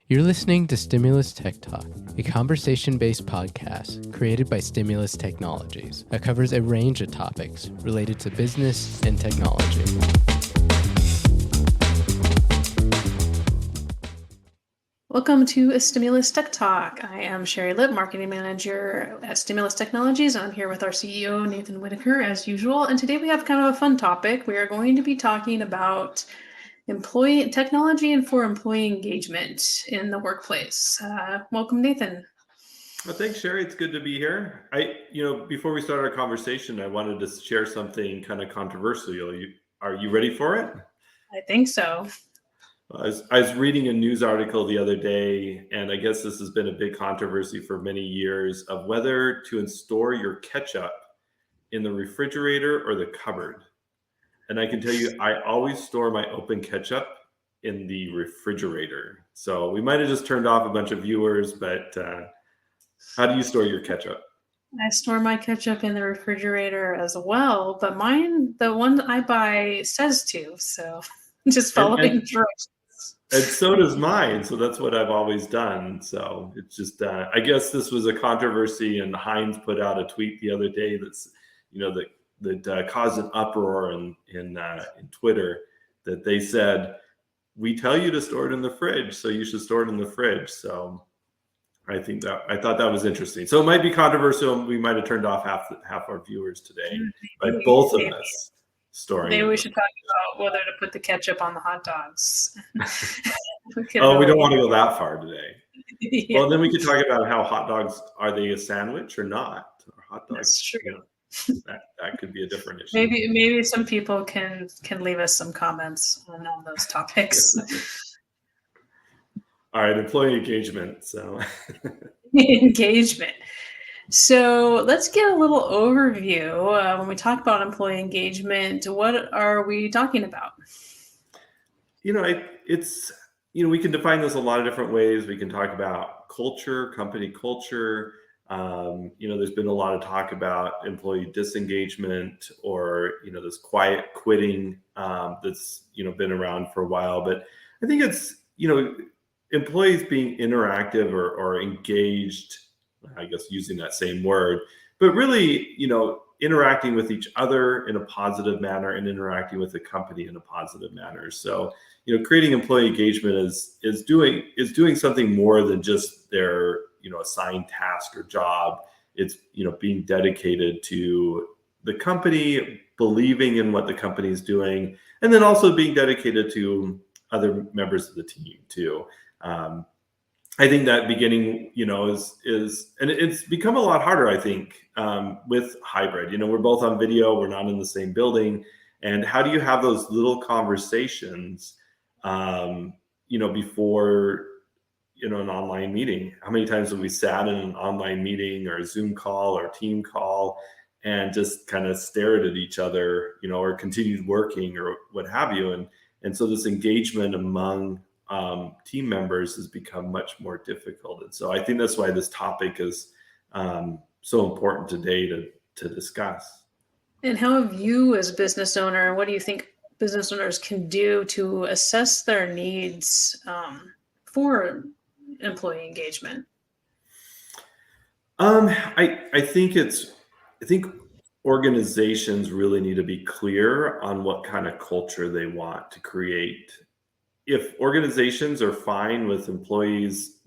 You're listening to Stimulus Tech Talk, a conversation-based podcast created by Stimulus Technologies that covers a range of topics related to business and technology. Welcome to a Stimulus Tech Talk. I am Sherry Lipp, Marketing Manager at Stimulus Technologies. I'm here with our CEO, Nathan Whittacre, as usual. And today we have kind of a fun topic. We are going to be talking about employee technology and for employee engagement in the workplace. Welcome, Nathan. Well, thanks, Sherry. It's good to be here. Before we start our conversation, I wanted to share something kind of controversial. Are you ready for it? I think so. I was reading a news article the other day, and I guess this has been a big controversy for many years of whether to store your ketchup in the refrigerator or the cupboard. And I can tell you, I always store my open ketchup in the refrigerator. So we might have just turned off a bunch of viewers, but how do you store your ketchup? I store my ketchup in the refrigerator as well, but mine, the one I buy, says to, so just following directions. And so does mine. So that's what I've always done. So it's just, I guess this was a controversy, and Heinz put out a tweet the other day that caused an uproar in Twitter, that they said, "We tell you to store it in the fridge, so you should store it in the fridge." So I thought that was interesting. So it might be controversial. We might have turned off half our viewers today, but both of us storing. Maybe we should talk about whether to put the ketchup on the hot dogs. We don't want to go that far today. Yeah. Well, then we could talk about how hot dogs, are they a sandwich or not? Or hot dogs. That's true. That could be a different issue. Maybe some people can leave us some comments on those topics. All right, employee engagement. So engagement. So let's get a little overview. When we talk about employee engagement, what are we talking about? We can define this a lot of different ways. We can talk about culture, company culture. There's been a lot of talk about employee disengagement, or this quiet quitting that's been around for a while. But I think it's employees being interactive or engaged, I guess using that same word, but really, interacting with each other in a positive manner and interacting with the company in a positive manner. So, creating employee engagement is doing something more than just their, assigned task or job. It's, being dedicated to the company, believing in what the company is doing, and then also being dedicated to other members of the team too. I think that beginning, is, and it's become a lot harder, I think, with hybrid. We're both on video, we're not in the same building. And how do you have those little conversations, before, an online meeting? How many times have we sat in an online meeting or a Zoom call or team call and just kind of stared at each other, or continued working or what have you? And so this engagement among team members has become much more difficult. And so I think that's why this topic is so important today to discuss. And how have you, as a business owner, what do you think business owners can do to assess their needs for employee engagement? I think organizations really need to be clear on what kind of culture they want to create. If organizations are fine with employees,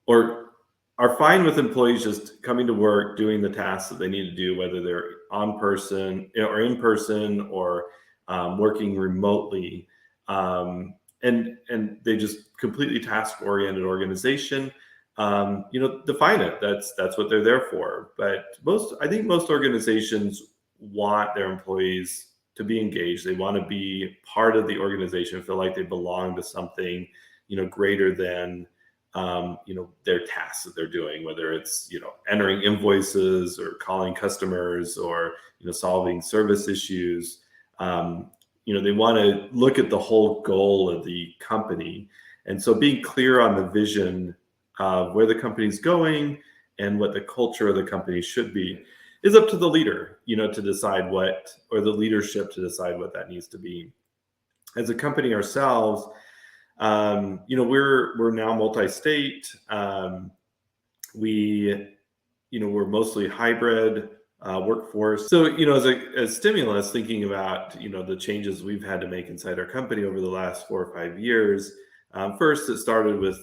are fine with employees just coming to work, doing the tasks that they need to do, whether they're on person or in person or working remotely, and they just completely task-oriented organization, define it. That's what they're there for. But I think most organizations want their employees to be engaged. They want to be part of the organization, feel like they belong to something, greater than, their tasks that they're doing, whether it's, entering invoices or calling customers or, solving service issues. They want to look at the whole goal of the company. And so being clear on the vision of where the company's going and what the culture of the company should be is up to the leader, to decide or the leadership to decide what that needs to be. As a company ourselves, We're now multi-state. We're mostly hybrid workforce. So, as stimulus, thinking about, the changes we've had to make inside our company over the last 4 or 5 years. First, it started with,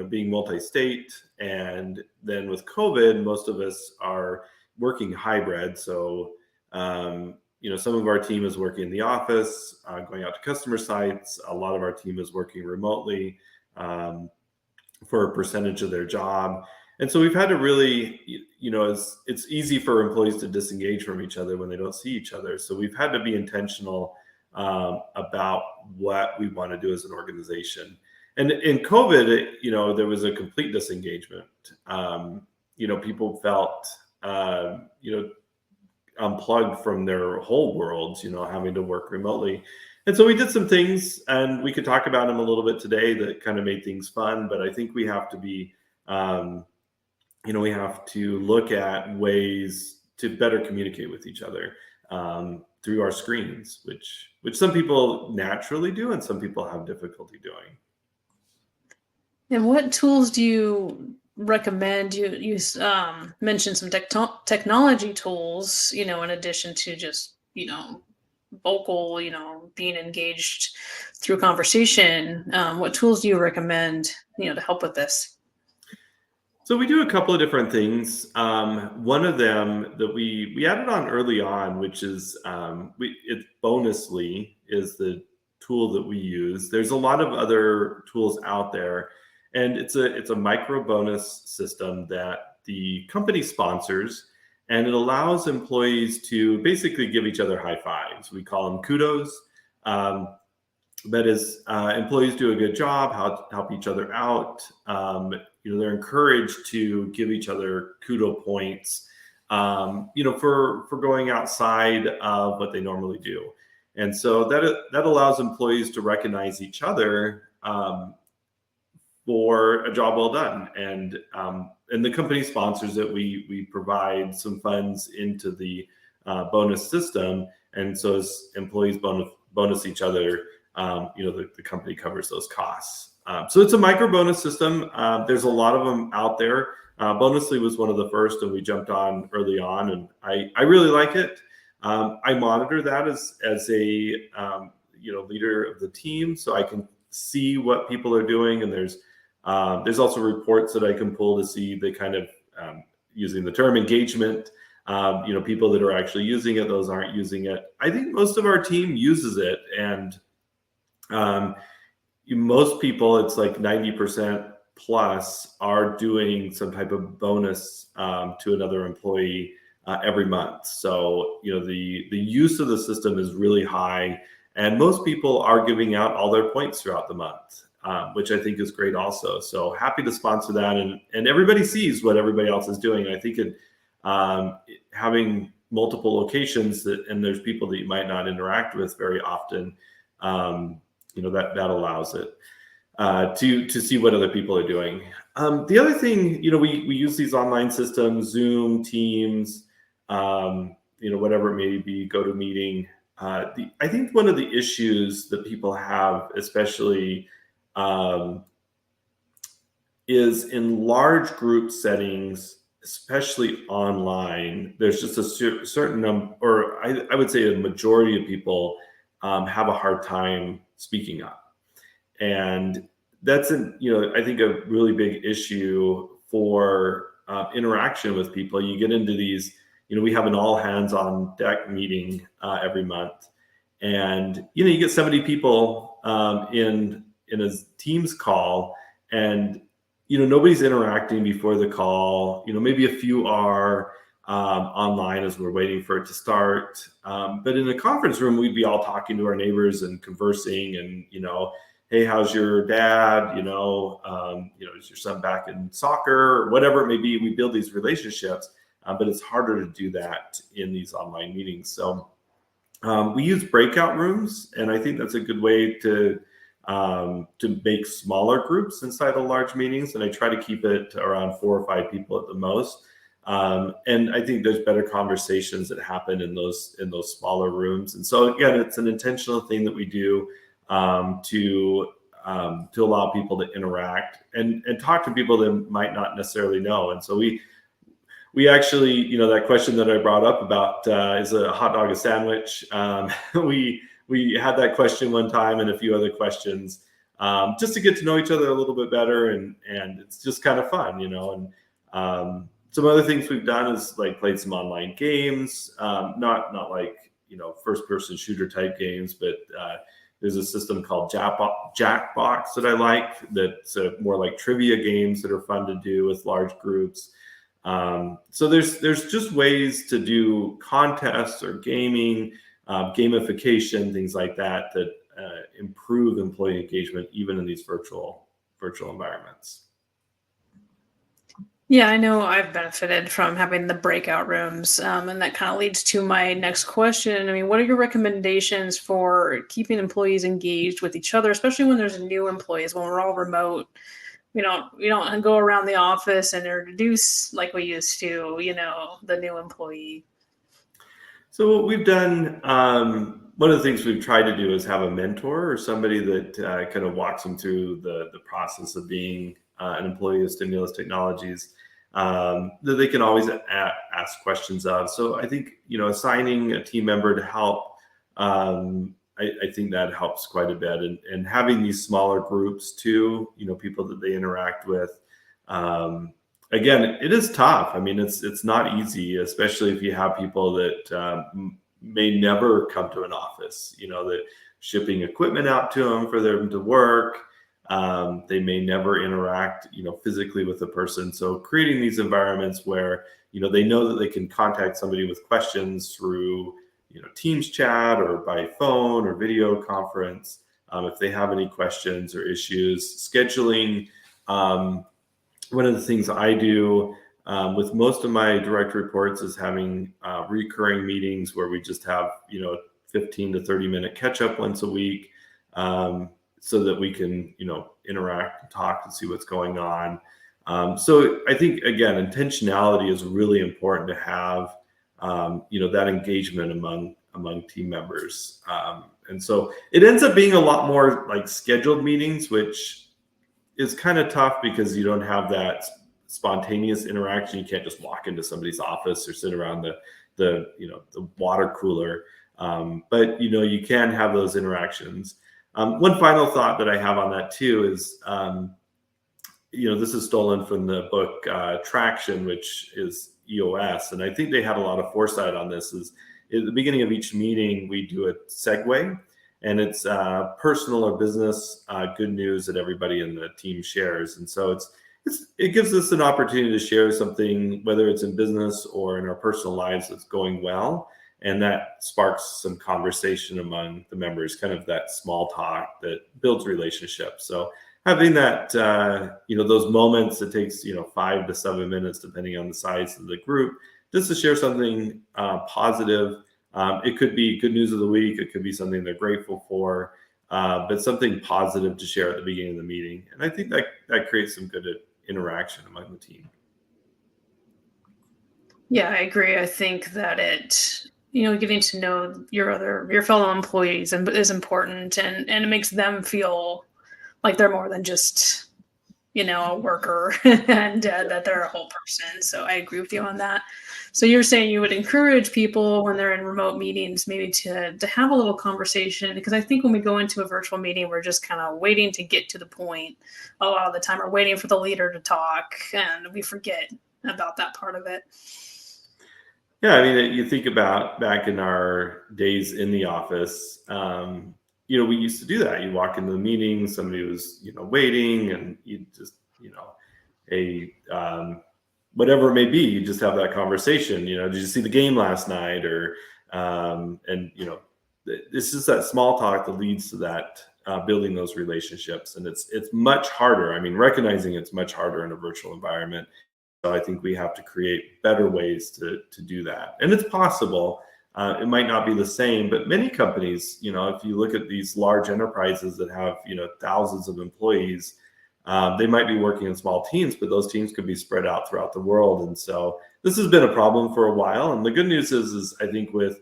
being multi-state. And then with COVID, most of us are working hybrid. So, some of our team is working in the office, going out to customer sites. A lot of our team is working remotely for a percentage of their job. And so we've had to really, it's easy for employees to disengage from each other when they don't see each other. So we've had to be intentional about what we want to do as an organization. And in COVID, there was a complete disengagement. People felt, unplugged from their whole worlds, having to work remotely. And so we did some things, and we could talk about them a little bit today, that kind of made things fun. But I think we have to be, we have to look at ways to better communicate with each other through our screens, which some people naturally do and some people have difficulty doing. And what tools do you recommend? You mentioned some technology tools, in addition to just, vocal, being engaged through conversation. What tools do you recommend, to help with this? So we do a couple of different things. One of them that we added on early on, which is it's Bonusly is the tool that we use. There's a lot of other tools out there, and it's a micro bonus system that the company sponsors, and it allows employees to basically give each other high fives. We call them kudos. That is, employees do a good job, help each other out. They're encouraged to give each other kudo points, for going outside of what they normally do. And so that allows employees to recognize each other for a job well done. And the company sponsors it. We provide some funds into the bonus system. And so as employees bonus each other, the company covers those costs. So it's a micro bonus system. There's a lot of them out there. Bonusly was one of the first, and we jumped on early on, and I really like it. I monitor that as a leader of the team, so I can see what people are doing. And there's also reports that I can pull to see the kind of using the term engagement. People that are actually using it, those aren't using it. I think most of our team uses it, and most people, it's like 90% plus, are doing some type of bonus to another employee every month. So the use of the system is really high, and most people are giving out all their points throughout the month, which I think is great also. So happy to sponsor that, and everybody sees what everybody else is doing. I think having multiple locations and there's people that you might not interact with very often, that allows it to see what other people are doing. The other thing, we use these online systems, Zoom, Teams, whatever it may be, GoToMeeting. I think one of the issues that people have, especially, is in large group settings, especially online, there's just a certain number, or I would say a majority of people have a hard time speaking up. And that's, I think a really big issue for interaction with people. You get into these, we have an all hands on deck meeting every month. And, you get 70 people in a Teams call, and, nobody's interacting before the call. Maybe a few are online as we're waiting for it to start. But in a conference room, we'd be all talking to our neighbors and conversing, and, hey, how's your dad? Is your son back in soccer? Or whatever it may be. We build these relationships, but it's harder to do that in these online meetings. So we use breakout rooms, and I think that's a good way to make smaller groups inside of large meetings. And I try to keep it around 4 or 5 people at the most. And I think there's better conversations that happen in those smaller rooms. And so again, it's an intentional thing that we do to to allow people to interact and talk to people they might not necessarily know. And so we actually, that question that I brought up about is a hot dog a sandwich? We had that question one time and a few other questions just to get to know each other a little bit better, and it's just kind of fun, And some other things we've done is like played some online games, not like first person shooter type games, but there's a system called Jackbox that I like. That's more like trivia games that are fun to do with large groups. So there's just ways to do contests or gaming, gamification, things like that improve employee engagement even in these virtual environments. Yeah, I know I've benefited from having the breakout rooms, and that kind of leads to my next question. I mean, what are your recommendations for keeping employees engaged with each other, especially when there's new employees, when we're all remote? We don't go around the office and introduce like we used to, the new employee. So what we've done, one of the things we've tried to do is have a mentor or somebody that kind of walks them through the process of being an employee of Stimulus Technologies, that they can always ask questions of. So I think, assigning a team member to help, I think that helps quite a bit. And having these smaller groups too, people that they interact with. Again, it is tough. I mean, it's not easy, especially if you have people that may never come to an office, that shipping equipment out to them for them to work. They may never interact, physically with a person. So creating these environments where, they know that they can contact somebody with questions through, Teams chat or by phone or video conference. If they have any questions or issues, scheduling. One of the things I do with most of my direct reports is having recurring meetings where we just have, 15 to 30-minute catch up once a week, so that we can, interact and talk and see what's going on. So I think, again, intentionality is really important to have, that engagement among team members. And so it ends up being a lot more like scheduled meetings, which is kind of tough because you don't have that spontaneous interaction. You can't just walk into somebody's office or sit around the water cooler. But, you can have those interactions. One final thought that I have on that too is, this is stolen from the book Traction, which is EOS. And I think they had a lot of foresight on this. Is at the beginning of each meeting, we do a segue, and it's personal or business good news that everybody in the team shares. And so it gives us an opportunity to share something, whether it's in business or in our personal lives, that's going well. And that sparks some conversation among the members, kind of that small talk that builds relationships. So having that, those moments, it takes, 5 to 7 minutes, depending on the size of the group, just to share something positive. It could be good news of the week. It could be something they're grateful for, but something positive to share at the beginning of the meeting. And I think that creates some good interaction among the team. Yeah, I agree. I think that getting to know your fellow employees is important, and it makes them feel like they're more than just, a worker and that they're a whole person. So I agree with you on that. So you're saying you would encourage people when they're in remote meetings, maybe to have a little conversation, because I think when we go into a virtual meeting, we're just kind of waiting to get to the point a lot of the time. We're waiting for the leader to talk, and we forget about that part of it. Yeah, I mean, you think about back in our days in the office, we used to do that. You walk into the meeting, somebody was, waiting, and you just, whatever it may be, you just have that conversation. Did you see the game last night? Or, this is that small talk that leads to that building those relationships. And it's much harder. I mean, recognizing it's much harder in a virtual environment. So I think we have to create better ways to do that. And it's possible. It might not be the same, but many companies, if you look at these large enterprises that have, thousands of employees, they might be working in small teams, but those teams could be spread out throughout the world. And so this has been a problem for a while. And the good news is I think with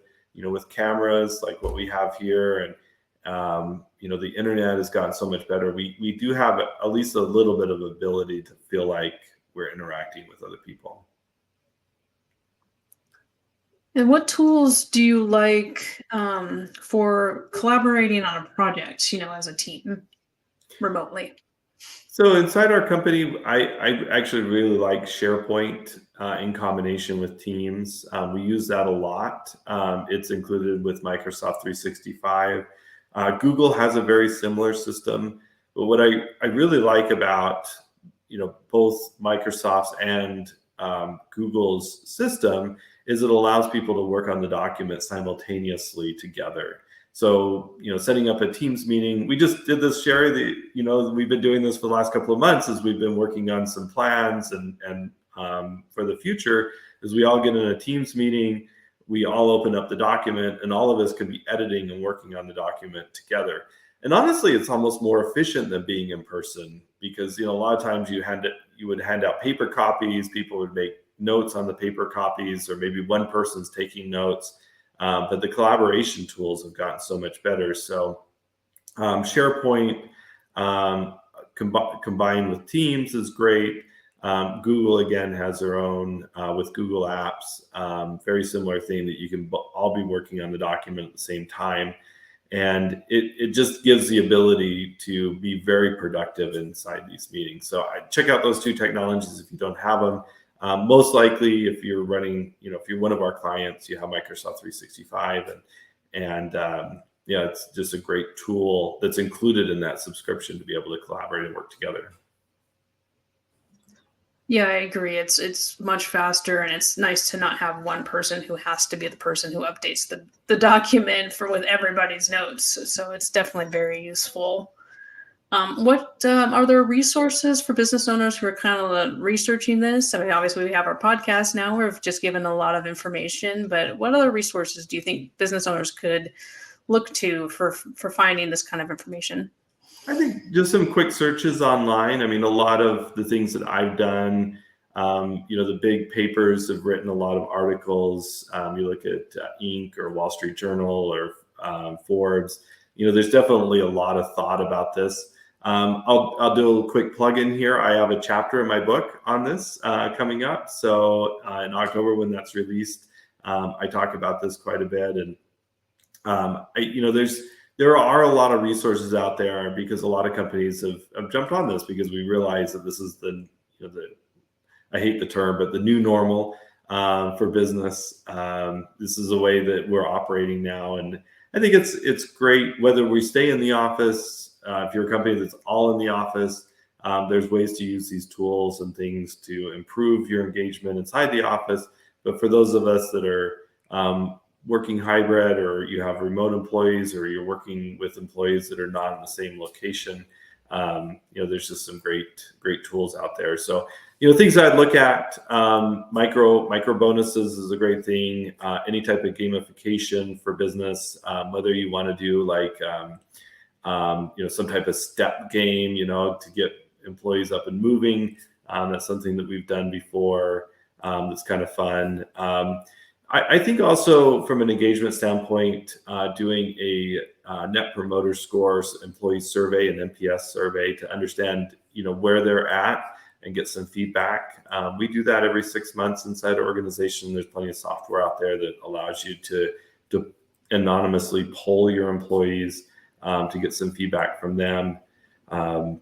cameras like what we have here, The internet has gotten so much better. We do have at least a little bit of ability to feel like we're interacting with other people. And what tools do you like for collaborating on a project, as a team remotely? So inside our company, I actually really like SharePoint in combination with Teams. We use that a lot. It's included with Microsoft 365. Google has a very similar system, but what I really like about both Microsoft's and Google's system is it allows people to work on the document simultaneously together. So, setting up a Teams meeting, we just did this, Sherry. We've been doing this for the last couple of months as we've been working on some plans and for the future. As we all get in a Teams meeting, we all open up the document, and all of us could be editing and working on the document together. And honestly, it's almost more efficient than being in person because a lot of times you would hand out paper copies. People would make notes on the paper copies, or maybe one person's taking notes. But the collaboration tools have gotten so much better. So SharePoint combined with Teams is great. Google, again, has their own with Google Apps, very similar thing that you can all be working on the document at the same time. And it just gives the ability to be very productive inside these meetings. So I check out those two technologies if you don't have them. Most likely, if you're running, if you're one of our clients, you have Microsoft 365, and it's just a great tool that's included in that subscription to be able to collaborate and work together. Yeah, I agree. It's much faster, and it's nice to not have one person who has to be the person who updates the document with everybody's notes. So it's definitely very useful. What are there resources for business owners who are kind of researching this? I mean, obviously we have our podcast now. We've just given a lot of information, but what other resources do you think business owners could look to for finding this kind of information? I think just some quick searches online. I mean, a lot of the things that I've done, the big papers have written a lot of articles. You look at Inc. or Wall Street Journal or Forbes. There's definitely a lot of thought about this. I'll do a quick plug in here. I have a chapter in my book on this coming up. So in October, when that's released, I talk about this quite a bit. And there are a lot of resources out there because a lot of companies have jumped on this because we realize that this is I hate the term, but the new normal for business. This is a way that we're operating now, and I think it's great whether we stay in the office. If you're a company that's all in the office, there's ways to use these tools and things to improve your engagement inside the office. But for those of us that are working hybrid, or you have remote employees, or you're working with employees that are not in the same location, there's just some great tools out there. So things I'd look at, micro bonuses is a great thing. Any type of gamification for business, whether you want to do like some type of step game, to get employees up and moving. That's something that we've done before. That's kind of fun. I think also from an engagement standpoint, doing a net promoter scores employee survey, an NPS survey, to understand where they're at and get some feedback. We do that every 6 months inside our organization. There's plenty of software out there that allows you to anonymously poll your employees to get some feedback from them. And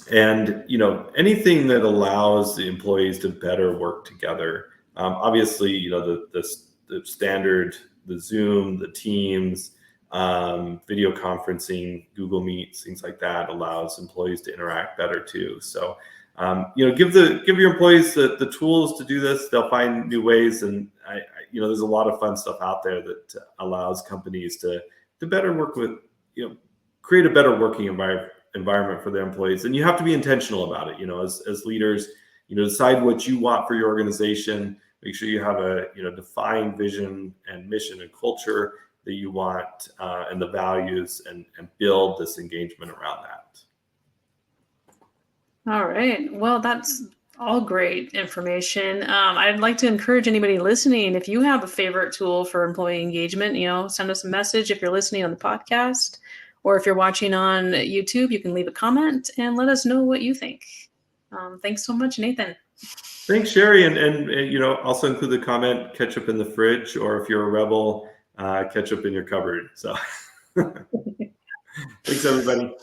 anything that allows the employees to better work together. Obviously, the standard, the Zoom, the Teams, video conferencing, Google Meets, things like that allows employees to interact better too. So, give your employees the tools to do this. They'll find new ways, and there's a lot of fun stuff out there that allows companies to better work with, create a better working environment for their employees. And you have to be intentional about it. As leaders, decide what you want for your organization. Make sure you have a defined vision and mission and culture that you want, and the values, and build this engagement around that. All right. Well, that's All great information. I'd like to encourage anybody listening, if you have a favorite tool for employee engagement, send us a message if you're listening on the podcast, or if you're watching on YouTube, you can leave a comment and let us know what you think. Thanks so much, Nathan. Thanks, Sherry, and also include the comment ketchup in the fridge, or if you're a rebel, ketchup in your cupboard. So thanks, everybody.